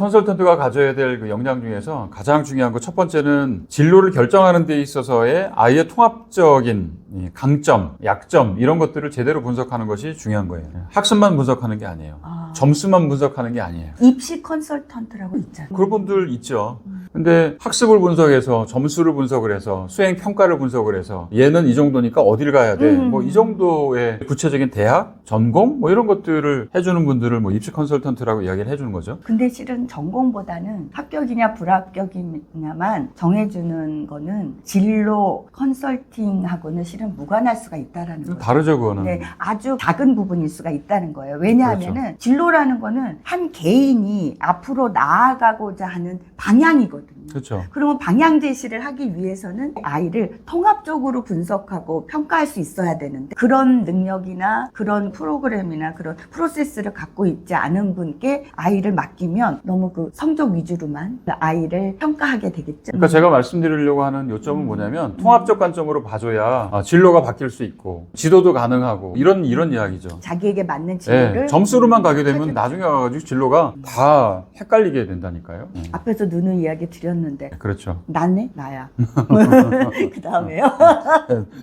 컨설턴트가 가져야 될 그 역량 중에서 가장 중요한 거 첫 번째는 진로를 결정하는 데 있어서의 아이의 통합적인 강점, 약점 이런 것들을 제대로 분석하는 것이 중요한 거예요. 학습만 분석하는 게 아니에요. 점수만 분석하는 게 아니에요. 입시 컨설턴트라고 있잖아요. 그런 분들 있죠. 근데 학습을 분석해서 점수를 분석을 해서 수행 평가를 분석을 해서 얘는 이 정도니까 어딜 가야 돼. 뭐 이 정도의 구체적인 대학, 전공 뭐 이런 것들을 해주는 분들을 뭐 입시 컨설턴트라고 이야기를 해주는 거죠. 근데 실은 전공보다는 합격이냐 불합격이냐만 정해주는 거는 진로 컨설팅하고는 실은 무관할 수가 있다라는 거예요. 다르죠, 그거는. 네, 아주 작은 부분일 수가 있다는 거예요. 왜냐하면은 그렇죠. 진로라는 거는 한 개인이 앞으로 나아가고자 하는 방향이거든요. 그렇죠. 그러면 방향 제시를 하기 위해서는 아이를 통합적으로 분석하고 평가할 수 있어야 되는데 그런 능력이나 그런 프로그램이나 그런 프로세스를 갖고 있지 않은 분께 아이를 맡기면 너무 그 성적 위주로만 아이를 평가하게 되겠죠. 그러니까 제가 말씀드리려고 하는 요점은 뭐냐면 통합적 관점으로 봐줘야 진로가 바뀔 수 있고 지도도 가능하고 이런 이야기죠. 자기에게 맞는 진로를 네, 점수로만 가게 되면 나중에 와가지고 진로가 다 헷갈리게 된다니까요. 앞에서 누누이 이야기 드렸는데 그렇죠. 나네? 나야. 그 다음에요?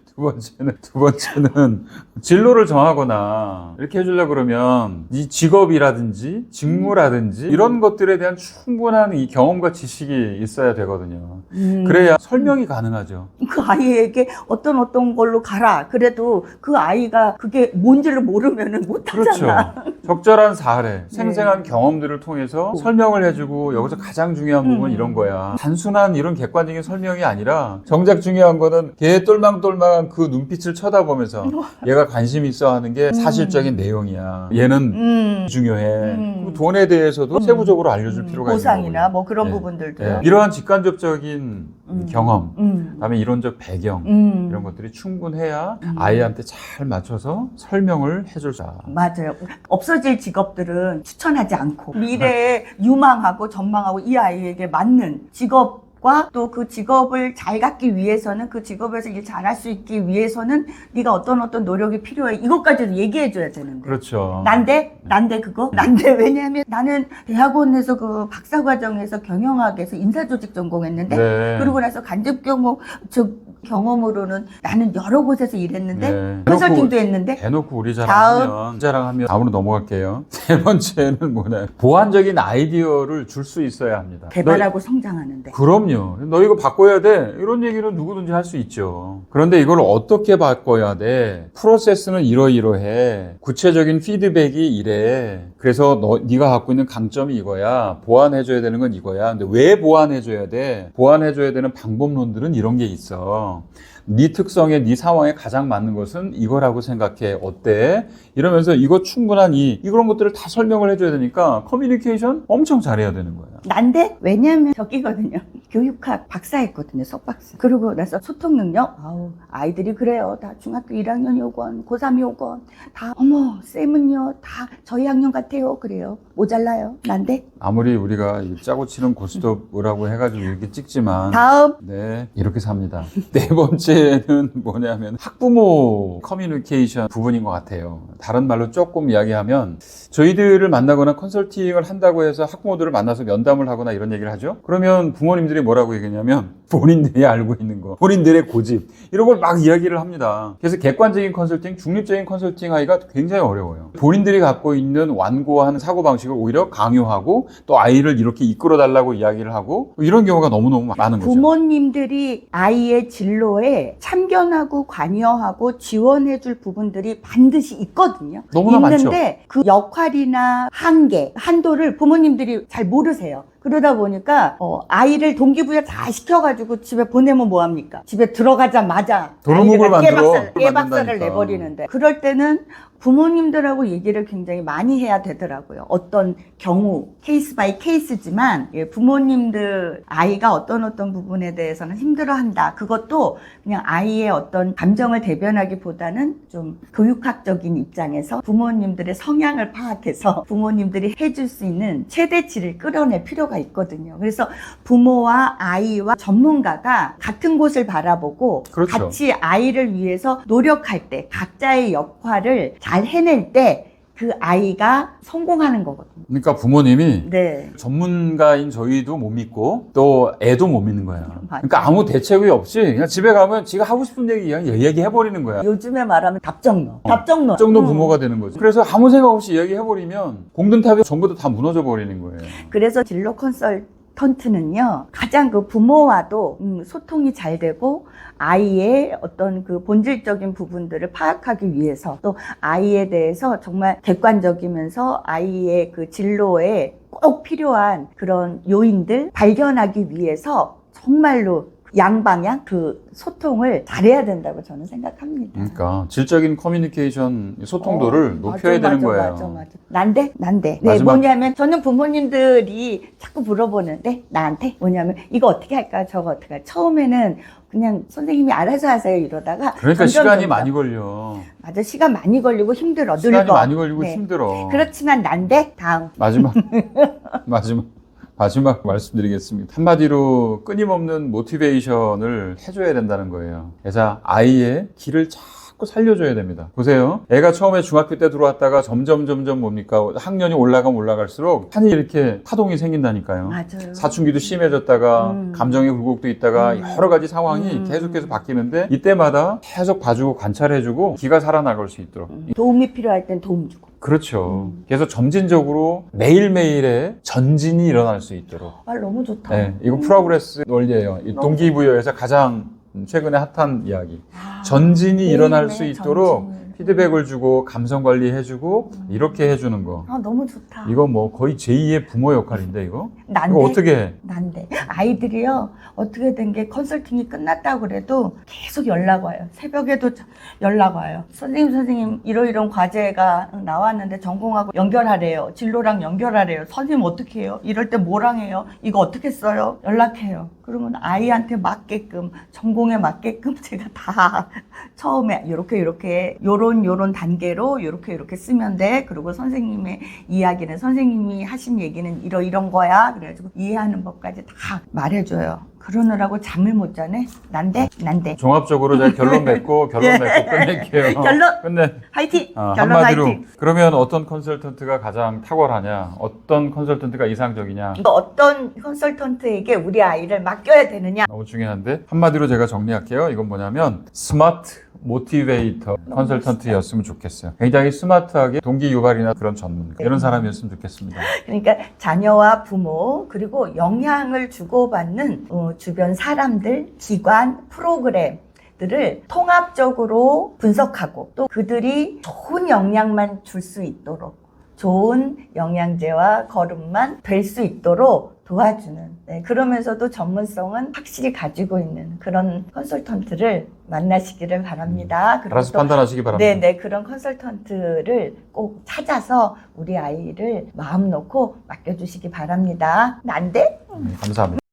두 번째는 진로를 정하거나 이렇게 해주려고 그러면 이 직업이라든지 직무라든지 이런 것들에 대한 충분한 이 경험과 지식이 있어야 되거든요. 그래야 설명이 가능하죠. 그 아이에게 어떤 걸로 가라. 그래도 그 아이가 그게 뭔지를 모르면은 못하잖아. 그렇죠. 적절한 사례, 생생한 경험들을 통해서 설명을 해주고 여기서 가장 중요한 부분은 이런 거야. 단순한 이런 객관적인 설명이 아니라 정작 중요한 거는 걔 똘망똘망한 그 눈빛을 쳐다보면서 얘가 관심 있어 하는 게 사실적인 내용이야. 얘는 중요해. 돈에 대해서도 세부적으로 알려줄 필요가 있는 거예요. 보상이나 뭐 그런 부분들도요. 네. 이러한 직간접적인 경험, 그다음에 이론적 배경 이런 것들이 충분해야 아이한테 잘 맞춰서 설명을 해줄 수. 맞아요. 없어질 직업들은 추천하지 않고 미래에 유망하고 전망하고 이 아이에게 맞는 직업과 또 그 직업을 잘 갖기 위해서는 그 직업에서 일 잘할 수 있기 위해서는 네가 어떤 노력이 필요해 이것까지도 얘기해 줘야 되는데 그렇죠. 난데 그거? 난데 왜냐하면 나는 대학원에서 그 박사과정에서 경영학에서 인사조직 전공했는데 네. 그러고 나서 간접 경험으로는 나는 여러 곳에서 일했는데 네. 컨설팅도 했는데 대놓고 우리 자랑하면 다음으로 넘어갈게요. 세 번째는 뭐냐, 보완적인 아이디어를 줄 수 있어야 합니다. 개발하고 성장하는데. 그럼요. 너 이거 바꿔야 돼. 이런 얘기는 누구든지 할 수 있죠. 그런데 이걸 어떻게 바꿔야 돼? 프로세스는 이러이러해. 구체적인 피드백이 이래. 그래서 네가 갖고 있는 강점이 이거야. 보완해줘야 되는 건 이거야. 근데 왜 보완해줘야 돼? 보완해줘야 되는 방법론들은 이런 게 있어. 네 특성에 네 상황에 가장 맞는 것은 이거라고 생각해. 어때? 이러면서 이거 충분한 이런 것들을 다 설명을 해줘야 되니까 커뮤니케이션 엄청 잘해야 되는 거예요. 난데? 왜냐면 저기거든요. 교육학 박사했거든요. 석박사. 그러고 나서 소통 능력? 아이들이 그래요. 다 중학교 1학년이 오건 고3이 오건 다 어머 쌤은요 다 저희 학년 같아요. 그래요. 모자라요. 난데? 아무리 우리가 짜고 치는 고스톱이라고 해가지고 이렇게 찍지만 다음. 네, 이렇게 삽니다. 네 번째는 뭐냐면 학부모 커뮤니케이션 부분인 것 같아요. 다른 말로 조금 이야기하면 저희들을 만나거나 컨설팅을 한다고 해서 학부모들을 만나서 면담을 하거나 이런 얘기를 하죠. 그러면 부모님들이 뭐라고 얘기하냐면 본인들이 알고 있는 거, 본인들의 고집 이런 걸 막 이야기를 합니다. 그래서 객관적인 컨설팅, 중립적인 컨설팅 하기가 굉장히 어려워요. 본인들이 갖고 있는 완고한 사고방식을 오히려 강요하고 또 아이를 이렇게 이끌어달라고 이야기를 하고 이런 경우가 너무너무 많은 거죠. 부모님들이 아이의 진로에 참견하고 관여하고 지원해줄 부분들이 반드시 있거든요. 너무나 있는데 많죠. 그 역할이나 한계, 한도를 부모님들이 잘 모르세요. 그러다 보니까 아이를 동기부여 다 시켜가지고 집에 보내면 뭐합니까? 집에 들어가자마자 도루묵을 만들어 깨박사를 내버리는데 그럴 때는 부모님들하고 얘기를 굉장히 많이 해야 되더라고요. 어떤 경우 케이스 바이 케이스지만 부모님들 아이가 어떤 부분에 대해서는 힘들어한다. 그것도 그냥 아이의 어떤 감정을 대변하기보다는 좀 교육학적인 입장에서 부모님들의 성향을 파악해서 부모님들이 해줄 수 있는 최대치를 끌어낼 필요가 있거든요. 그래서 부모와 아이와 전문가가 같은 곳을 바라보고 같이 아이를 위해서 노력할 때 각자의 역할을 잘 해낼 때 그 아이가 성공하는 거거든요. 그러니까 부모님이 네. 전문가인 저희도 못 믿고 또 애도 못 믿는 거예요. 맞아요. 그러니까 아무 대책이 없이 그냥 집에 가면 지가 하고 싶은 얘기 얘기해버리는 거야. 요즘에 말하면 답정너. 답정너. 정도 부모가 되는 거죠. 그래서 아무 생각 없이 이야기해버리면 공든탑이 전부 다 무너져 버리는 거예요. 그래서 진로 컨설턴트는요, 가장 그 부모와도 소통이 잘 되고, 아이의 어떤 그 본질적인 부분들을 파악하기 위해서, 또 아이에 대해서 정말 객관적이면서 아이의 그 진로에 꼭 필요한 그런 요인들 발견하기 위해서 정말로 양방향 그 소통을 잘해야 된다고 저는 생각합니다. 그러니까 질적인 커뮤니케이션 소통도를 높여야 맞아, 되는 거예요. 맞아. 난데? 네, 마지막. 뭐냐면 저는 부모님들이 자꾸 물어보는데 나한테 뭐냐면 이거 어떻게 할까 저거 어떻게 할까. 처음에는 그냥 선생님이 알아서 하세요 이러다가 그러니까 점점 시간이 점점. 많이 걸려. 맞아, 시간 많이 걸리고 힘들어. 시간이 늙어. 많이 걸리고 네. 힘들어. 그렇지만 난데 다음. 마지막 말씀드리겠습니다. 한마디로 끊임없는 모티베이션을 해줘야 된다는 거예요. 그래서 아이의 길을 자꾸 살려줘야 됩니다. 보세요. 애가 처음에 중학교 때 들어왔다가 점점 뭡니까? 학년이 올라가면 올라갈수록 한이 이렇게 파동이 생긴다니까요. 맞아요. 사춘기도 심해졌다가 감정의 굴곡도 있다가 여러 가지 상황이 계속해서 바뀌는데 이때마다 계속 봐주고 관찰해주고 기가 살아나갈 수 있도록. 도움이 필요할 땐 도움 주고. 그렇죠. 그래서 점진적으로 매일매일의 전진이 일어날 수 있도록. 아, 너무 좋다. 네, 이거 프로그레스 논리예요. 이 동기부여에서 가장 최근에 핫한 이야기. 전진이 일어날 수 있도록 전진을. 피드백을 주고 감성 관리해주고 이렇게 해주는 거. 아, 너무 좋다. 이거 뭐 거의 제2의 부모 역할인데 이거? 난데? 이거 어떻게 해? 난데. 아이들이요, 어떻게 된 게 컨설팅이 끝났다고 그래도 계속 연락 와요. 새벽에도 연락 와요. 선생님, 이런 과제가 나왔는데 전공하고 연결하래요. 진로랑 연결하래요. 선생님 어떻게 해요? 이럴 때 뭐랑 해요? 이거 어떻게 써요? 연락해요. 그러면 아이한테 맞게끔, 전공에 맞게끔 제가 다 처음에 요런 단계로 요렇게 쓰면 돼. 그리고 선생님의 이야기는 선생님이 하신 얘기는 이런 거야. 그래가지고 이해하는 법까지 다 말해줘요. 그러느라고 잠을 못 자네? 난데? 종합적으로 제가 결론 맺고 끝낼게요. 결론! 화이팅! 결론 한마디로 화이팅! 그러면 어떤 컨설턴트가 가장 탁월하냐? 어떤 컨설턴트가 이상적이냐? 이거 어떤 컨설턴트에게 우리 아이를 맡겨야 되느냐? 너무 중요한데 한마디로 제가 정리할게요. 이건 뭐냐면 스마트 모티베이터 컨설턴트였으면 좋겠어요. 굉장히 스마트하게 동기 유발이나 그런 전문가 이런 사람이었으면 좋겠습니다. 그러니까 자녀와 부모 그리고 영향을 주고받는 주변 사람들, 기관, 프로그램들을 통합적으로 분석하고 또 그들이 좋은 영향만 줄 수 있도록 좋은 영양제와 거름만 될 수 있도록 도와주는, 네, 그러면서도 전문성은 확실히 가지고 있는 그런 컨설턴트를 만나시기를 바랍니다. 그리고 알아서 또 판단하시기 바랍니다. 네, 그런 컨설턴트를 꼭 찾아서 우리 아이를 마음 놓고 맡겨주시기 바랍니다. 난데? 감사합니다.